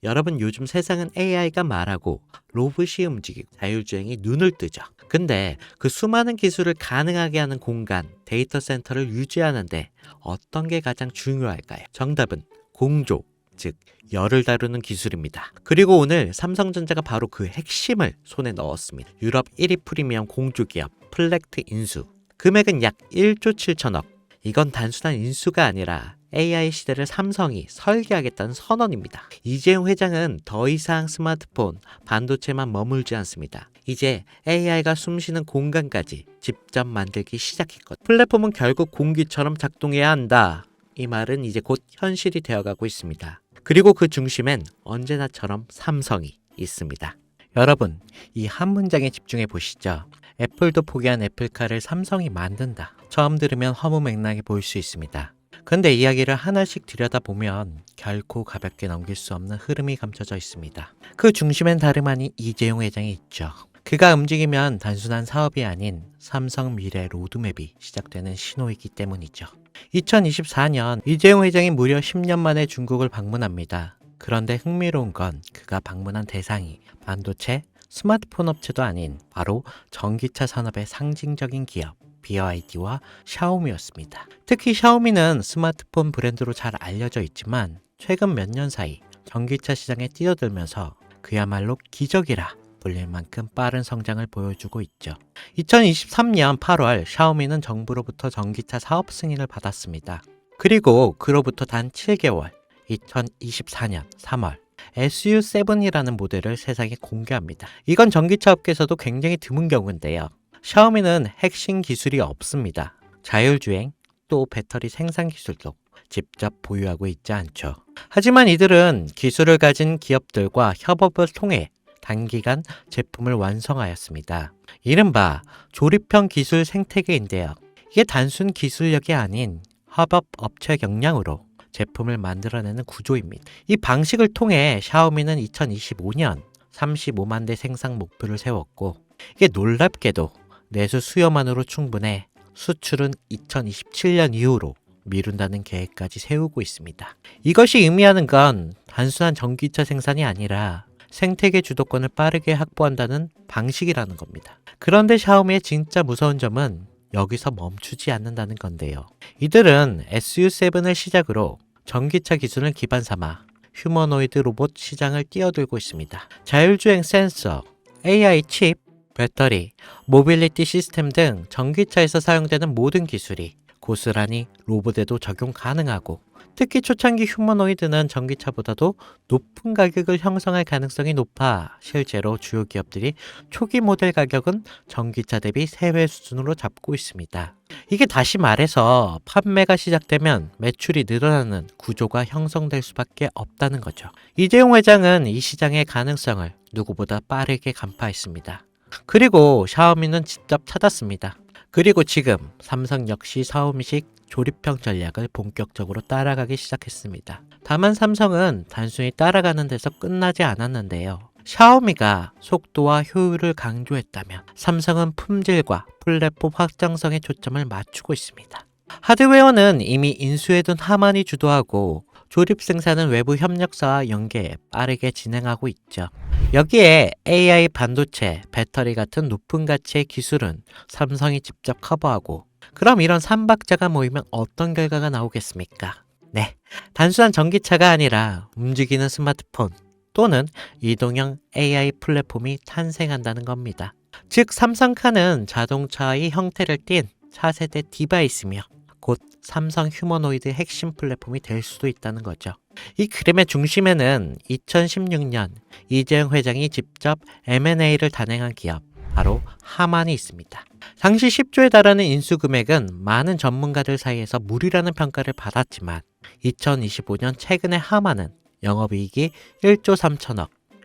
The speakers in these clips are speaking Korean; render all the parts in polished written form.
여러분, 요즘 세상은 AI가 말하고 로봇이 움직이고 자율주행이 눈을 뜨죠. 근데 그 수많은 기술을 가능하게 하는 공간, 데이터 센터를 유지하는데 어떤 게 가장 중요할까요? 정답은 공조, 즉 열을 다루는 기술입니다. 그리고 오늘 삼성전자가 바로 그 핵심을 손에 넣었습니다. 유럽 1위 프리미엄 공조 기업 플렉트 인수. 금액은 약 1조 7천억. 이건 단순한 인수가 아니라 AI 시대를 삼성이 설계하겠다는 선언입니다. 이재용 회장은 더 이상 스마트폰, 반도체만 머물지 않습니다. 이제 AI가 숨쉬는 공간까지 직접 만들기 시작했거든요. 플랫폼은 결국 공기처럼 작동해야 한다. 이 말은 이제 곧 현실이 되어가고 있습니다. 그리고 그 중심엔 언제나처럼 삼성이 있습니다. 여러분, 이 한 문장에 집중해 보시죠. 애플도 포기한 애플카를 삼성이 만든다. 처음 들으면 허무맹랑해 보일 수 있습니다. 근데 이야기를 하나씩 들여다보면 결코 가볍게 넘길 수 없는 흐름이 감춰져 있습니다. 그 중심엔 다름 아닌 이재용 회장이 있죠. 그가 움직이면 단순한 사업이 아닌 삼성 미래 로드맵이 시작되는 신호이기 때문이죠. 2024년 이재용 회장이 무려 10년 만에 중국을 방문합니다. 그런데 흥미로운 건 그가 방문한 대상이 반도체, 스마트폰 업체도 아닌 바로 전기차 산업의 상징적인 기업 BYD와 샤오미였습니다. 특히 샤오미는 스마트폰 브랜드로 잘 알려져 있지만 최근 몇 년 사이 전기차 시장에 뛰어들면서 그야말로 기적이라 불릴 만큼 빠른 성장을 보여주고 있죠. 2023년 8월 샤오미는 정부로부터 전기차 사업 승인을 받았습니다. 그리고 그로부터 단 7개월 2024년 3월 SU7이라는 모델을 세상에 공개합니다. 이건 전기차 업계에서도 굉장히 드문 경우인데요. 샤오미는 핵심 기술이 없습니다. 자율주행, 또 배터리 생산 기술도 직접 보유하고 있지 않죠. 하지만 이들은 기술을 가진 기업들과 협업을 통해 단기간 제품을 완성하였습니다. 이른바 조립형 기술 생태계인데요. 이게 단순 기술력이 아닌 협업 업체 역량으로 제품을 만들어내는 구조입니다. 이 방식을 통해 샤오미는 2025년 35만 대 생산 목표를 세웠고 이게 놀랍게도 내수 수요만으로 충분해 수출은 2027년 이후로 미룬다는 계획까지 세우고 있습니다. 이것이 의미하는 건 단순한 전기차 생산이 아니라 생태계 주도권을 빠르게 확보한다는 방식이라는 겁니다. 그런데 샤오미의 진짜 무서운 점은 여기서 멈추지 않는다는 건데요. 이들은 SU7을 시작으로 전기차 기술을 기반 삼아 휴머노이드 로봇 시장을 뛰어들고 있습니다. 자율주행 센서, AI 칩, 배터리, 모빌리티 시스템 등 전기차에서 사용되는 모든 기술이 고스란히 로봇에도 적용 가능하고 특히 초창기 휴머노이드는 전기차보다도 높은 가격을 형성할 가능성이 높아 실제로 주요 기업들이 초기 모델 가격은 전기차 대비 3배 수준으로 잡고 있습니다. 이게 다시 말해서 판매가 시작되면 매출이 늘어나는 구조가 형성될 수밖에 없다는 거죠. 이재용 회장은 이 시장의 가능성을 누구보다 빠르게 간파했습니다. 그리고 샤오미는 직접 찾았습니다. 그리고 지금 삼성 역시 샤오미식 조립형 전략을 본격적으로 따라가기 시작했습니다. 다만 삼성은 단순히 따라가는 데서 끝나지 않았는데요. 샤오미가 속도와 효율을 강조했다면 삼성은 품질과 플랫폼 확장성에 초점을 맞추고 있습니다. 하드웨어는 이미 인수해둔 하만이 주도하고 조립 생산은 외부 협력사와 연계 빠르게 진행하고 있죠. 여기에 AI 반도체, 배터리 같은 높은 가치의 기술은 삼성이 직접 커버하고 그럼 이런 삼박자가 모이면 어떤 결과가 나오겠습니까? 네, 단순한 전기차가 아니라 움직이는 스마트폰 또는 이동형 AI 플랫폼이 탄생한다는 겁니다. 즉 삼성카는 자동차의 형태를 띤 차세대 디바이스며 곧 삼성 휴머노이드 핵심 플랫폼이 될 수도 있다는 거죠. 이 그림의 중심에는 2016년 이재용 회장이 직접 M&A를 단행한 기업 바로 하만이 있습니다. 당시 10조에 달하는 인수 금액은 많은 전문가들 사이에서 무리라는 평가를 받았지만 2025년 최근에 하만은 영업이익이 1조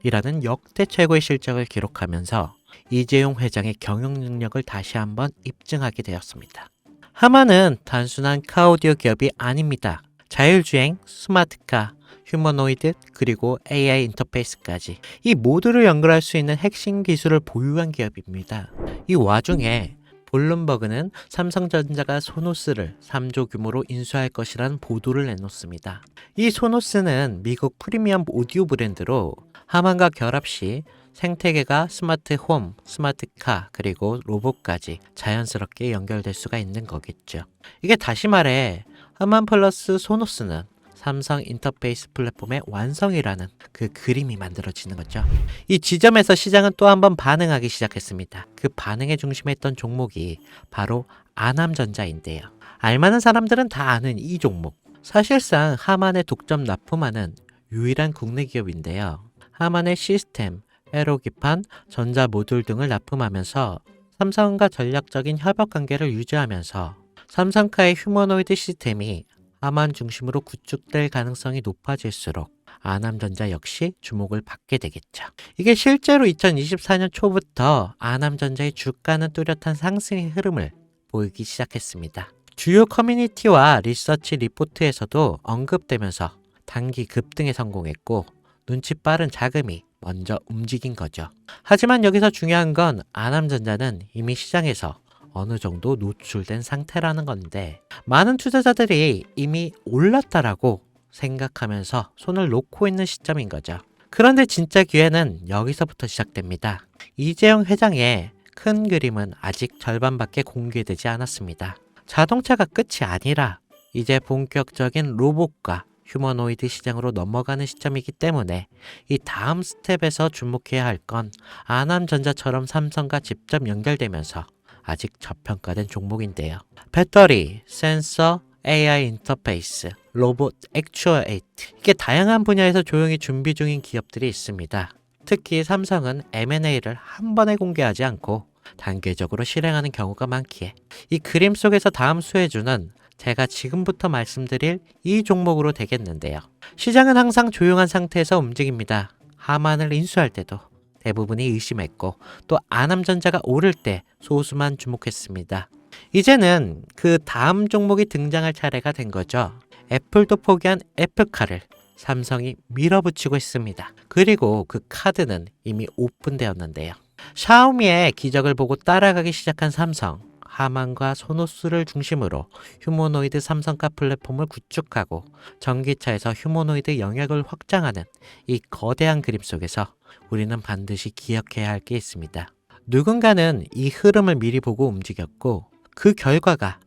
3천억이라는 역대 최고의 실적을 기록하면서 이재용 회장의 경영 능력을 다시 한번 입증하게 되었습니다. 하만은 단순한 카오디오 기업이 아닙니다. 자율주행, 스마트카, 휴머노이드, 그리고 AI 인터페이스까지 이 모두를 연결할 수 있는 핵심 기술을 보유한 기업입니다. 이 와중에 블룸버그는 삼성전자가 소노스를 3조 규모로 인수할 것이라는 보도를 내놓습니다. 이 소노스는 미국 프리미엄 오디오 브랜드로 하만과 결합 시 생태계가 스마트 홈, 스마트 카, 그리고 로봇까지 자연스럽게 연결될 수가 있는 거겠죠. 이게 다시 말해 하만 플러스 소노스는 삼성 인터페이스 플랫폼의 완성이라는 그 그림이 만들어지는 거죠. 이 지점에서 시장은 또 한 번 반응하기 시작했습니다. 그 반응의 중심에 있던 종목이 바로 아남전자인데요. 알만한 사람들은 다 아는 이 종목. 사실상 하만에 독점 납품하는 유일한 국내 기업인데요. 하만의 시스템, 회로기판, 전자 모듈 등을 납품하면서 삼성과 전략적인 협업 관계를 유지하면서 삼성카의 휴머노이드 시스템이 하만 중심으로 구축될 가능성이 높아질수록 아남전자 역시 주목을 받게 되겠죠. 이게 실제로 2024년 초부터 아남전자의 주가는 뚜렷한 상승의 흐름을 보이기 시작했습니다. 주요 커뮤니티와 리서치 리포트에서도 언급되면서 단기 급등에 성공했고 눈치 빠른 자금이 먼저 움직인 거죠. 하지만 여기서 중요한 건 아남전자는 이미 시장에서 어느 정도 노출된 상태라는 건데 많은 투자자들이 이미 올랐다라고 생각하면서 손을 놓고 있는 시점인 거죠. 그런데 진짜 기회는 여기서부터 시작됩니다. 이재용 회장의 큰 그림은 아직 절반밖에 공개되지 않았습니다. 자동차가 끝이 아니라 이제 본격적인 로봇과 휴머노이드 시장으로 넘어가는 시점이기 때문에 이 다음 스텝에서 주목해야 할 건 아남전자처럼 삼성과 직접 연결되면서 아직 저평가된 종목인데요. 배터리, 센서, AI 인터페이스, 로봇, 액추어에이트 이게 다양한 분야에서 조용히 준비 중인 기업들이 있습니다. 특히 삼성은 M&A를 한 번에 공개하지 않고 단계적으로 실행하는 경우가 많기에 이 그림 속에서 다음 수혜주는 제가 지금부터 말씀드릴 이 종목으로 되겠는데요. 시장은 항상 조용한 상태에서 움직입니다. 하만을 인수할 때도 대부분이 의심했고 또 아남전자가 오를 때 소수만 주목했습니다. 이제는 그 다음 종목이 등장할 차례가 된 거죠. 애플도 포기한 애플카를 삼성이 밀어붙이고 있습니다. 그리고 그 카드는 이미 오픈되었는데요. 샤오미의 기적을 보고 따라가기 시작한 삼성, 하만과 소노스를 중심으로 휴머노이드 삼성카 플랫폼을 구축하고 전기차에서 휴머노이드 영역을 확장하는 이 거대한 그림 속에서 우리는 반드시 기억해야 할 게 있습니다. 누군가는 이 흐름을 미리 보고 움직였고 그 결과가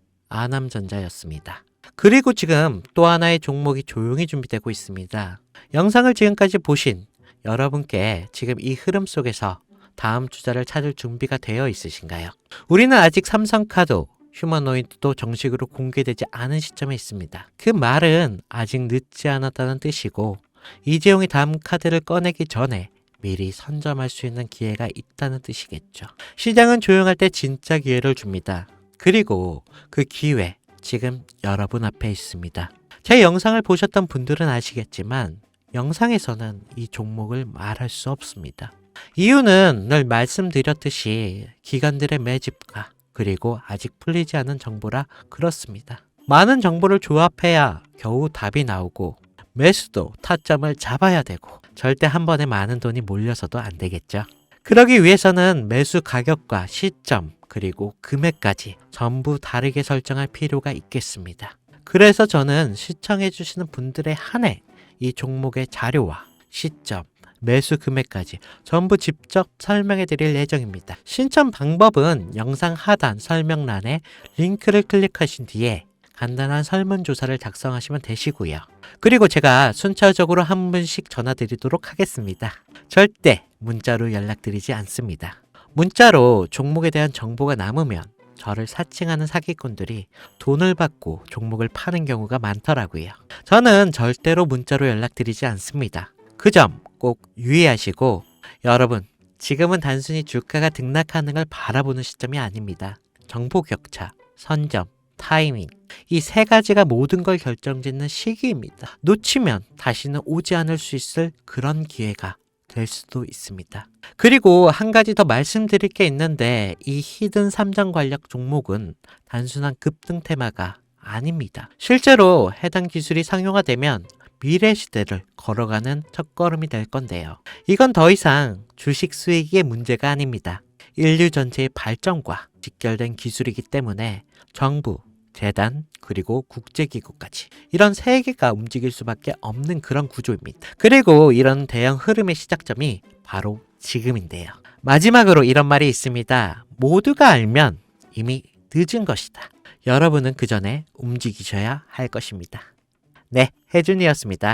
아남전자였습니다. 그리고 지금 또 하나의 종목이 조용히 준비되고 있습니다. 영상을 지금까지 보신 여러분께 지금 이 흐름 속에서 다음 투자를 찾을 준비가 되어 있으신가요? 우리는 아직 삼성카도 휴머노이드도 정식으로 공개되지 않은 시점에 있습니다. 그 말은 아직 늦지 않았다는 뜻이고 이재용이 다음 카드를 꺼내기 전에 미리 선점할 수 있는 기회가 있다는 뜻이겠죠. 시장은 조용할 때 진짜 기회를 줍니다. 그리고 그 기회 지금 여러분 앞에 있습니다. 제 영상을 보셨던 분들은 아시겠지만 영상에서는 이 종목을 말할 수 없습니다. 이유는 늘 말씀드렸듯이 기관들의 매집과 그리고 아직 풀리지 않은 정보라 그렇습니다. 많은 정보를 조합해야 겨우 답이 나오고 매수도 타점을 잡아야 되고 절대 한 번에 많은 돈이 몰려서도 안 되겠죠. 그러기 위해서는 매수 가격과 시점 그리고 금액까지 전부 다르게 설정할 필요가 있겠습니다. 그래서 저는 시청해 주시는 분들의 한해 이 종목의 자료와 시점 매수 금액까지 전부 직접 설명해 드릴 예정입니다. 신청 방법은 영상 하단 설명란에 링크를 클릭하신 뒤에 간단한 설문조사를 작성하시면 되시고요. 그리고 제가 순차적으로 한 분씩 전화 드리도록 하겠습니다. 절대 문자로 연락드리지 않습니다. 문자로 종목에 대한 정보가 남으면 저를 사칭하는 사기꾼들이 돈을 받고 종목을 파는 경우가 많더라고요. 저는 절대로 문자로 연락드리지 않습니다. 그 점 꼭 유의하시고 여러분 지금은 단순히 주가가 등락하는 걸 바라보는 시점이 아닙니다. 정보 격차, 선점, 타이밍 이 세 가지가 모든 걸 결정짓는 시기입니다. 놓치면 다시는 오지 않을 수 있을 그런 기회가 될 수도 있습니다. 그리고 한 가지 더 말씀드릴 게 있는데 이 히든 삼정 관련 종목은 단순한 급등 테마가 아닙니다. 실제로 해당 기술이 상용화되면 미래 시대를 걸어가는 첫걸음이 될 건데요. 이건 더 이상 주식 수익의 문제가 아닙니다. 인류 전체의 발전과 직결된 기술이기 때문에 정부, 재단, 그리고 국제기구까지 이런 세 개가 움직일 수밖에 없는 그런 구조입니다. 그리고 이런 대형 흐름의 시작점이 바로 지금인데요. 마지막으로 이런 말이 있습니다. 모두가 알면 이미 늦은 것이다. 여러분은 그 전에 움직이셔야 할 것입니다. 네, 혜준이었습니다.